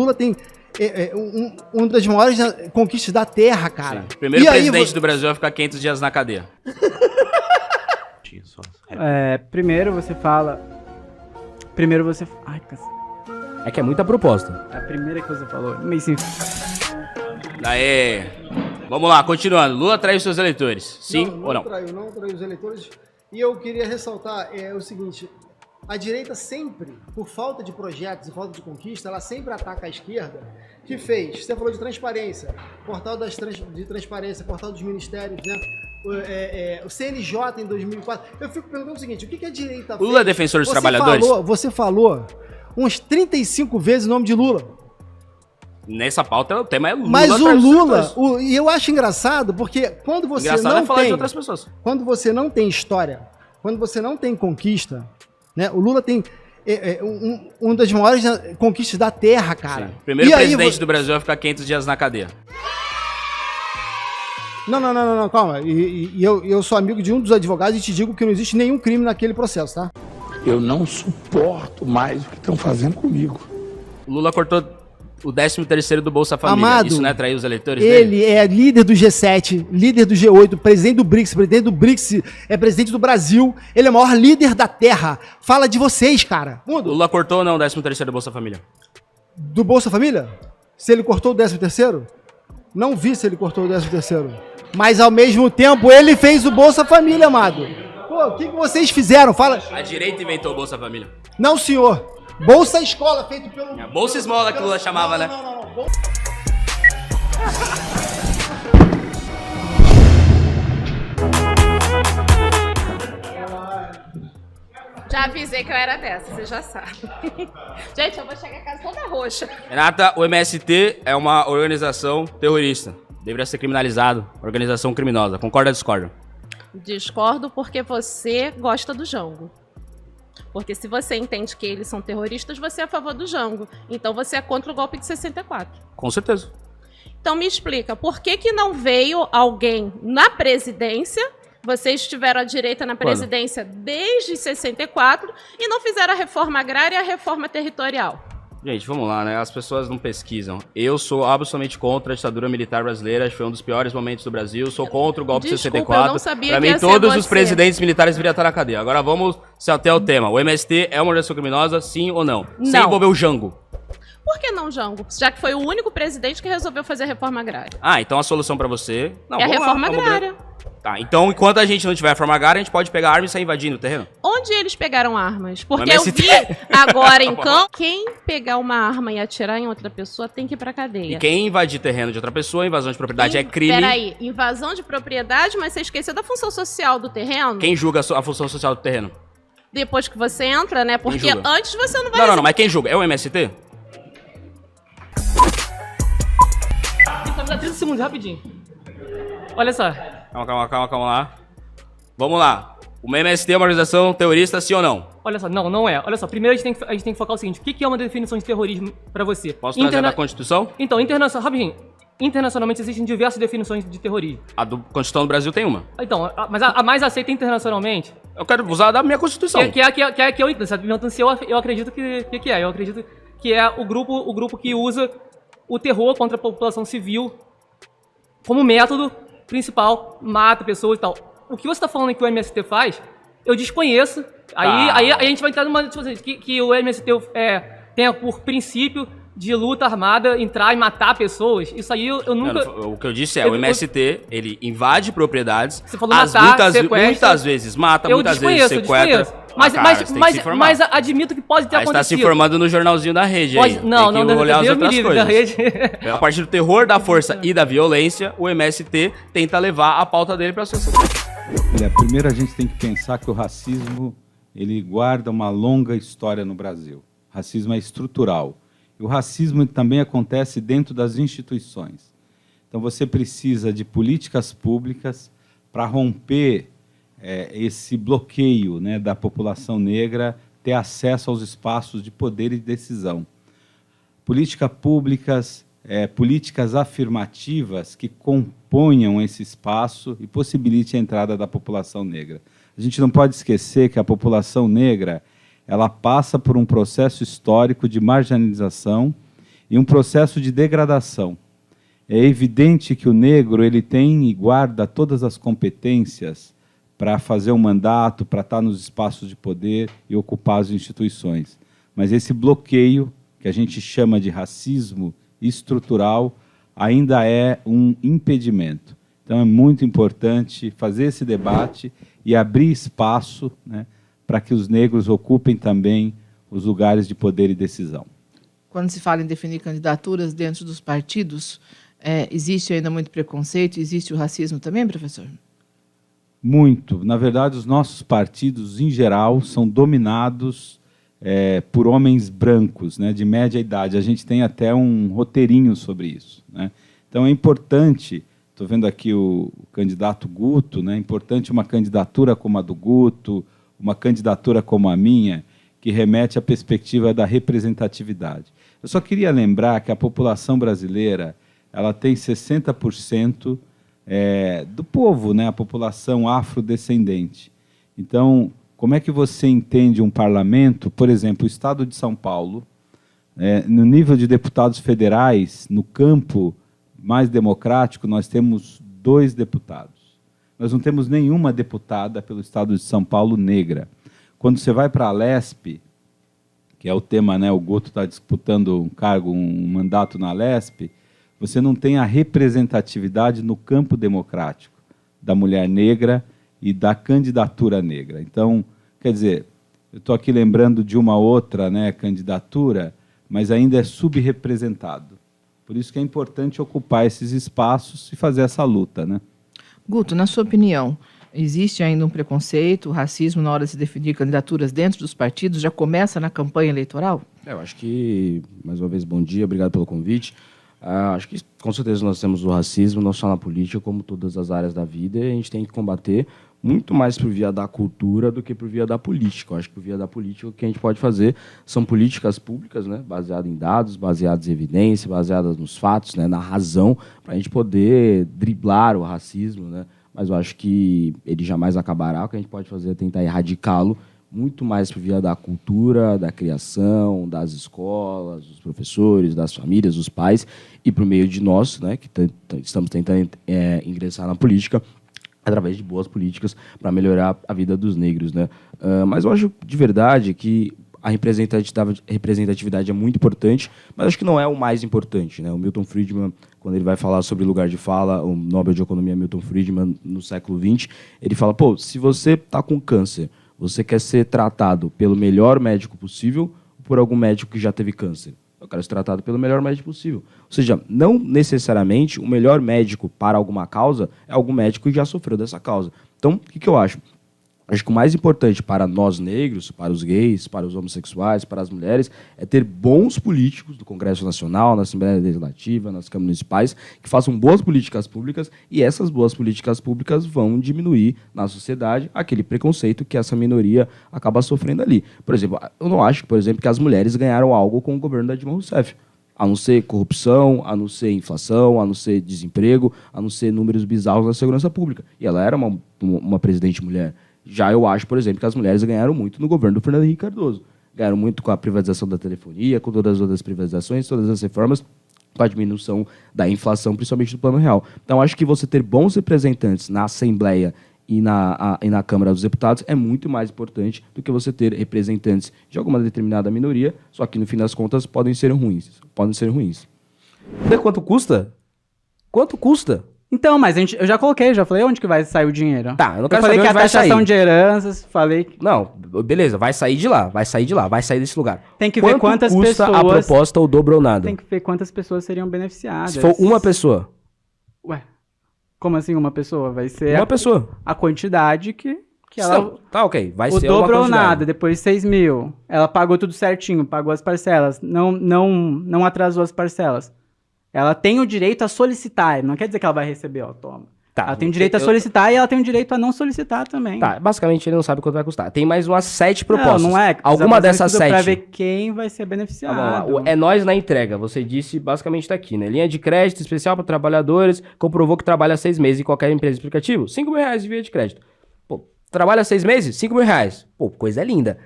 Lula tem uma das maiores conquistas da Terra, cara. Sim. Primeiro presidente do Brasil a ficar 500 dias na cadeia. Primeiro você fala... Ai, cacete. É que é muita proposta. A primeira que você falou. Mas sim. Aê. Vamos lá, continuando. Lula traiu seus eleitores. Sim ou não? Não traiu os eleitores. E eu queria ressaltar o seguinte... A direita sempre, por falta de projetos e falta de conquista, ela sempre ataca a esquerda, que fez, você falou de transparência, portal de transparência, portal dos ministérios, né? O CNJ em 2004. Eu fico perguntando o seguinte, o que a direita fez? Lula é defensor dos trabalhadores? Você falou uns 35 vezes o nome de Lula. Nessa pauta o tema é Lula. Mas o Lula, e eu acho engraçado, porque quando você não falar tem... de outras pessoas. Quando você não tem história, quando você não tem conquista... Né? O Lula tem uma das maiores conquistas da Terra, cara. Sim. Primeiro presidente do Brasil a ficar 500 dias na cadeia. Não, calma. Eu sou amigo de um dos advogados e te digo que não existe nenhum crime naquele processo, tá? Eu não suporto mais o que estão fazendo comigo. O Lula cortou o 13º do Bolsa Família. Amado, isso não é trair os eleitores dele? Ele é líder do G7, líder do G8, presidente do BRICS, é presidente do Brasil. Ele é o maior líder da Terra. Fala de vocês, cara. Mundo. Lula cortou ou não o 13º do Bolsa Família? Do Bolsa Família? Se ele cortou o 13º? Não vi se ele cortou o 13º. Mas, ao mesmo tempo, ele fez o Bolsa Família, amado. Pô, o que vocês fizeram? Fala. A direita inventou o Bolsa Família. Não, senhor. Bolsa Escola, feito pelo... Bolsa Esmola, que o Lula chamava, né? Não. Já avisei que eu era dessa, você já sabe. Gente, eu vou chegar em casa toda roxa. Renata, o MST é uma organização terrorista. Deveria ser criminalizado. Organização criminosa. Concorda ou discorda? Discordo porque você gosta do Jango. Porque se você entende que eles são terroristas, você é a favor do Jango. Então você é contra o golpe de 64. Com certeza. Então me explica, por que não veio alguém na presidência, vocês tiveram a direita na presidência desde 64, e não fizeram a reforma agrária e a reforma territorial? Gente, vamos lá, né? As pessoas não pesquisam. Eu sou absolutamente contra a ditadura militar brasileira, acho que foi um dos piores momentos do Brasil, sou contra o golpe de 64. Eu não sabia pra que mim, ia todos ser os você. presidentes militares deveriam estar na cadeia. Agora vamos se até o tema. O MST é uma organização criminosa, sim ou não? Não. Sem envolver o Jango. Por que não Jango? Já que foi o único presidente que resolveu fazer a reforma agrária. Ah, então a solução pra você... Não, É a vamos lá, reforma vamos agrária. Tá, então enquanto a gente não tiver reforma agrária, a gente pode pegar arma e sair invadindo o terreno? Onde eles pegaram armas? Porque O eu MST. vi agora em campo, quem pegar uma arma e atirar em outra pessoa tem que ir pra cadeia. E quem invadir terreno de outra pessoa, invasão de propriedade é crime. Peraí, invasão de propriedade, mas você esqueceu da função social do terreno? Quem julga a função social do terreno? Depois que você entra, né? Porque julga? antes você não vai... Não, mas quem julga? É o MST? Só me dá 30 segundos, rapidinho. Olha só. Calma lá. Vamos lá. O MST é uma organização terrorista, sim ou não? Olha só, não é. Olha só, primeiro a gente tem que focar o seguinte: o que é uma definição de terrorismo pra você? Posso trazer da Constituição? Então, rapidinho. Internacionalmente existem diversas definições de terrorismo. A do Constituição do Brasil tem uma. Então, mas a mais aceita internacionalmente... Eu quero usar da minha Constituição. Que é que eu entendo, sabe? Então, se eu acredito que é. Eu acredito que é o grupo que usa o terror contra a população civil como método principal, mata pessoas e tal. O que você está falando que o MST faz, eu desconheço. Aí a gente vai entrar numa discussão que o MST tenha por princípio de luta armada entrar e matar pessoas. Isso aí eu nunca... O que eu disse é, o MST, ele invade propriedades, você falou matar, muitas vezes mata, muitas vezes sequestra. Mas admito que pode ter acontecido. Você está se informando no jornalzinho da rede aí. Não, tem que olhar as outras coisas. Da rede. A partir do terror, da força e da violência, o MST tenta levar a pauta dele para a sociedade. Primeiro a gente tem que pensar que o racismo ele guarda uma longa história no Brasil. O racismo é estrutural. E o racismo também acontece dentro das instituições. Então você precisa de políticas públicas para romper esse bloqueio, né, da população negra ter acesso aos espaços de poder e decisão. Políticas públicas, políticas afirmativas que componham esse espaço e possibilitem a entrada da população negra. A gente não pode esquecer que a população negra ela passa por um processo histórico de marginalização e um processo de degradação. É evidente que o negro ele tem e guarda todas as competências para fazer um mandato, para estar nos espaços de poder e ocupar as instituições. Mas esse bloqueio, que a gente chama de racismo estrutural, ainda é um impedimento. Então é muito importante fazer esse debate e abrir espaço, né, para que os negros ocupem também os lugares de poder e decisão. Quando se fala em definir candidaturas dentro dos partidos, existe ainda muito preconceito? Existe o racismo também, professor? Muito. Na verdade, os nossos partidos, em geral, são dominados por homens brancos, né, de média idade. A gente tem até um roteirinho sobre isso, né? Então é importante, estou vendo aqui o candidato Guto, né, é importante uma candidatura como a do Guto, uma candidatura como a minha, que remete à perspectiva da representatividade. Eu só queria lembrar que a população brasileira ela tem 60% do povo, né, a população afrodescendente. Então, como é que você entende um parlamento, por exemplo, o Estado de São Paulo, no nível de deputados federais, no campo mais democrático, nós temos 2 deputados. Nós não temos nenhuma deputada pelo Estado de São Paulo negra. Quando você vai para a Lesp, que é o tema, né, o Guto está disputando um cargo, um mandato na Lesp, você não tem a representatividade no campo democrático da mulher negra e da candidatura negra. Então, quer dizer, eu estou aqui lembrando de uma outra, né, candidatura, mas ainda é subrepresentado. Por isso que é importante ocupar esses espaços e fazer essa luta, né? Guto, na sua opinião, existe ainda um preconceito, racismo na hora de se definir candidaturas dentro dos partidos? Já começa na campanha eleitoral? Eu acho que, mais uma vez, bom dia, obrigado pelo convite. Acho que, com certeza, nós temos o racismo, não só na política, como todas as áreas da vida, e a gente tem que combater muito mais por via da cultura do que por via da política. Eu acho que por via da política o que a gente pode fazer são políticas públicas, né, baseadas em dados, baseadas em evidência, baseadas nos fatos, né, na razão, para a gente poder driblar o racismo, né? Mas eu acho que ele jamais acabará. O que a gente pode fazer é tentar erradicá-lo muito mais por via da cultura, da criação, das escolas, dos professores, das famílias, dos pais, e por meio de nós, né, que estamos tentando ingressar na política, através de boas políticas para melhorar a vida dos negros, né? Mas eu acho de verdade que a representatividade é muito importante, mas acho que não é o mais importante, né? O Milton Friedman, quando ele vai falar sobre lugar de fala, o Nobel de Economia Milton Friedman, no século XX, ele fala, pô, se você está com câncer, você quer ser tratado pelo melhor médico possível ou por algum médico que já teve câncer? Eu quero ser tratado pelo melhor médico possível. Ou seja, não necessariamente o melhor médico para alguma causa é algum médico que já sofreu dessa causa. Então, o que eu acho? Acho que o mais importante para nós negros, para os gays, para os homossexuais, para as mulheres, é ter bons políticos do Congresso Nacional, na Assembleia Legislativa, nas câmaras municipais, que façam boas políticas públicas, e essas boas políticas públicas vão diminuir na sociedade aquele preconceito que essa minoria acaba sofrendo ali. Por exemplo, eu não acho, por exemplo, que as mulheres ganharam algo com o governo da Dilma Rousseff. A não ser corrupção, a não ser inflação, a não ser desemprego, a não ser números bizarros na segurança pública. E ela era uma presidente mulher. Já eu acho, por exemplo, que as mulheres ganharam muito no governo do Fernando Henrique Cardoso. Ganharam muito com a privatização da telefonia, com todas as outras privatizações, todas as reformas, com a diminuição da inflação, principalmente do Plano Real. Então, acho que você ter bons representantes na Assembleia e na Câmara dos Deputados é muito mais importante do que você ter representantes de alguma determinada minoria, só que, no fim das contas, podem ser ruins. Podem ser ruins. Quanto custa? Quanto custa? Então, mas eu já coloquei, já falei onde que vai sair o dinheiro. Tá, eu não quero falei saber que onde a vai sair. taxação de heranças, falei que... Não, beleza, vai sair de lá, vai sair desse lugar. Tem que ver quantas custa pessoas... a proposta ou dobro ou nada? Tem que ver quantas pessoas seriam beneficiadas. Se for uma pessoa. Ué, como assim uma pessoa? Vai ser Uma pessoa. a quantidade que ela... Tá, ok, vai o ser uma dobro ou quantidade. nada, depois 6 mil. Ela pagou tudo certinho, pagou as parcelas, não atrasou as parcelas. Ela tem o direito a solicitar, não quer dizer que ela vai receber, ó, toma. Tá, ela tem o direito a solicitar e ela tem o direito a não solicitar também. Tá, basicamente ele não sabe quanto vai custar. Tem mais umas 7 propostas. Não é. Alguma dessas 7. Pra ver quem vai ser beneficiado. Vamos lá. É nós na entrega. Você disse, basicamente tá aqui, né? Linha de crédito especial para trabalhadores, comprovou que trabalha 6 meses em qualquer empresa de aplicativo, R$5.000 de via de crédito. Pô, trabalha 6 meses? R$5.000. Pô, coisa linda.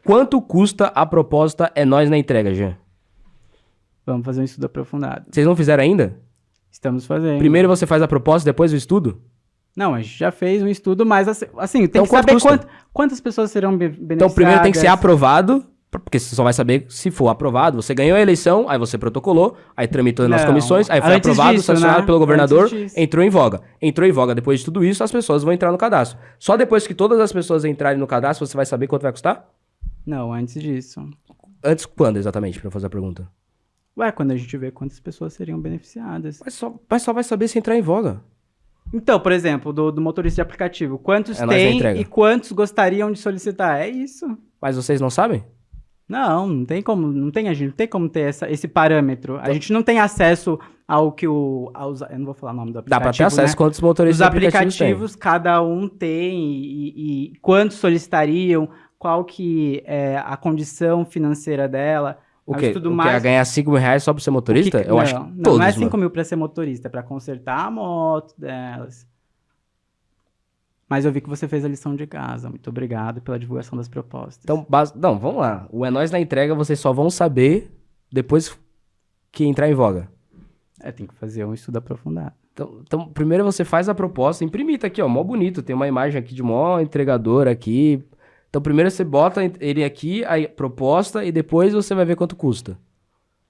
Quanto custa a proposta É Nós na entrega, Jean? Vamos fazer um estudo aprofundado. Vocês não fizeram ainda? Estamos fazendo. Primeiro você faz a proposta, depois o estudo? Não, a gente já fez um estudo, mas assim, tem Então, que saber quanto quantas pessoas serão beneficiadas. Então primeiro tem que ser aprovado, porque você só vai saber se for aprovado. Você ganhou a eleição, aí você protocolou, aí tramitou nas Não, comissões, aí foi antes aprovado, disso, sancionado né? pelo governador, Antes disso. entrou em voga. Entrou em voga. Depois de tudo isso, as pessoas vão entrar no cadastro. Só depois que todas as pessoas entrarem no cadastro, você vai saber quanto vai custar? Não, antes disso. Antes quando exatamente, pra eu fazer a pergunta? Ué, quando a gente vê quantas pessoas seriam beneficiadas. Mas só vai saber se entrar em voga. Então, por exemplo, do motorista de aplicativo, quantos É nós da tem entrega. e quantos gostariam de solicitar? É isso. Mas vocês não sabem? Não tem como, a gente não tem como ter esse parâmetro. A gente não tem acesso ao que eu não vou falar o nome do Dá aplicativo, pra ter acesso né? quantos motoristas Os de aplicativos têm. aplicativos, cada um tem e quantos solicitariam, qual que é a condição financeira dela. O Aí quê? tudo O mais. quê? É ganhar 5 mil reais só pra ser motorista? Eu acho que não, todos, não é mano. 5 mil pra ser motorista, é pra consertar a moto delas. Mas eu vi que você fez a lição de casa. Muito obrigado pela divulgação das propostas. Então, não, vamos lá. O É Nós na entrega, vocês só vão saber depois que entrar em voga. Tem que fazer um estudo aprofundado. Então, primeiro você faz a proposta, imprime, tá aqui, ó, mó bonito. Tem uma imagem aqui de mó entregador aqui. Então, primeiro você bota ele aqui, a proposta, e depois você vai ver quanto custa.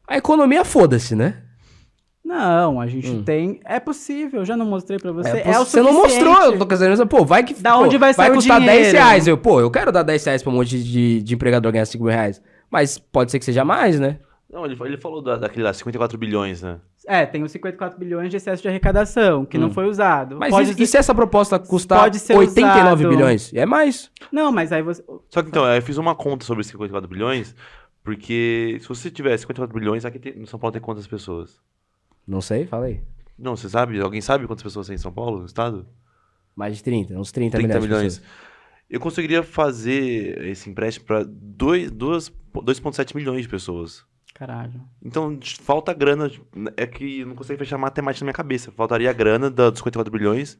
A economia, foda-se, né? Não, a gente tem... É possível, eu já não mostrei pra você. Você suficiente. não mostrou, eu tô dizendo, pô, vai que... Da onde vai sair o custar dinheiro? 10 reais. Eu quero dar 10 reais pra um monte de empregador ganhar 5 mil reais. Mas pode ser que seja mais, né? Não, ele falou daquele lá, 54 bilhões, né? Tem os 54 bilhões de excesso de arrecadação, que não foi usado. Mas e se essa proposta custar pode ser 89 usado. bilhões? É mais. Não, mas aí você... Só que então, eu fiz uma conta sobre esses 54 bilhões, porque se você tiver 54 bilhões, aqui no São Paulo tem quantas pessoas? Não sei, fala aí. Não, você sabe? Alguém sabe quantas pessoas tem em São Paulo, no estado? Mais de 30, uns 30 30 milhões. milhões. Eu conseguiria fazer esse empréstimo para 2,7 milhões de pessoas. Caralho. Então, falta grana. É que eu não consigo fechar matemática na minha cabeça. Faltaria a grana dos 54 bilhões.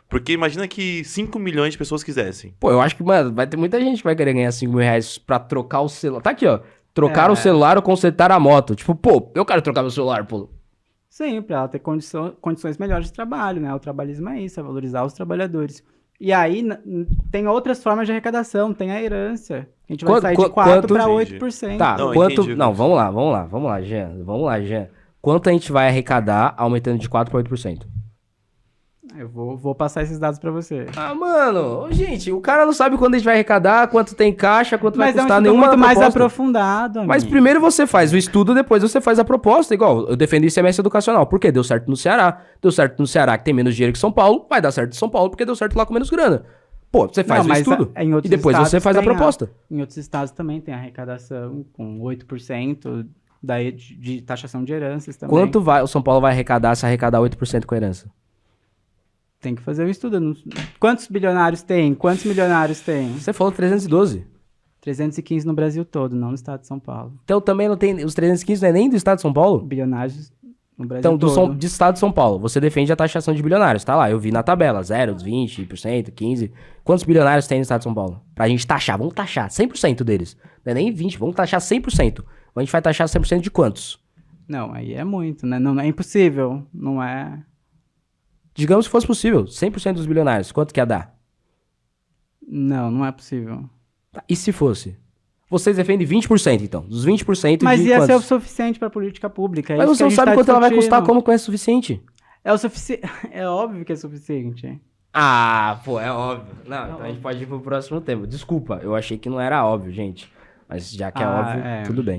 Porque imagina que 5 milhões de pessoas quisessem. Pô, eu acho que, mano, vai ter muita gente que vai querer ganhar 5 mil reais pra trocar o celular. Tá aqui, ó. Trocar o celular ou consertar a moto. Tipo, pô, eu quero trocar meu celular, pô. Sim, pra ela ter condições melhores de trabalho, né? O trabalhismo é isso, é valorizar os trabalhadores. E aí, tem outras formas de arrecadação, tem a herança. A gente vai sair de 4% para 8%. Tá, não, vamos lá, Jean. Quanto a gente vai arrecadar aumentando de 4% para 8%? Eu vou passar esses dados pra você. Ah, mano, gente, o cara não sabe quando a gente vai arrecadar, quanto tem caixa, quanto vai custar nenhuma nenhuma muito mais proposta. aprofundado, amigo. Mas primeiro você faz o estudo, depois você faz a proposta. Igual, eu defendi ICMS educacional. Por quê? Deu certo no Ceará. Deu certo no Ceará, que tem menos dinheiro que São Paulo. Vai dar certo em São Paulo, porque deu certo lá com menos grana. Pô, você faz o estudo e depois você faz a proposta. Em outros estados também tem arrecadação com 8% de taxação de heranças também. Quanto o São Paulo vai arrecadar se arrecadar 8% com herança? Tem que fazer o estudo. Quantos bilionários tem? Quantos milionários tem? Você falou 312. 315 no Brasil todo, não no estado de São Paulo. Então também não tem... Os 315 não é nem do estado de São Paulo? Bilionários no Brasil então, todo. do estado de São Paulo, você defende a taxação de bilionários, tá lá. Eu vi na tabela, 0, 20%, 15%. Quantos bilionários tem no estado de São Paulo? Pra gente taxar, vamos taxar 100% deles. Não é nem 20%, vamos taxar 100%. A gente vai taxar 100% de quantos? Não, aí é muito, né? Não é impossível, não é... Digamos que fosse possível, 100% dos bilionários, quanto que ia dar? Não é possível. E se fosse? Vocês defendem 20%, então. Dos 20% Mas de ia quantos? ser o suficiente pra política pública. Mas você não sabe quanto ela vai custar, como que é suficiente? É o suficiente. É óbvio que é suficiente. Ah, pô, é óbvio. Não, então a gente pode ir pro próximo tema. Desculpa, eu achei que não era óbvio, gente. Mas já que é óbvio, tudo bem.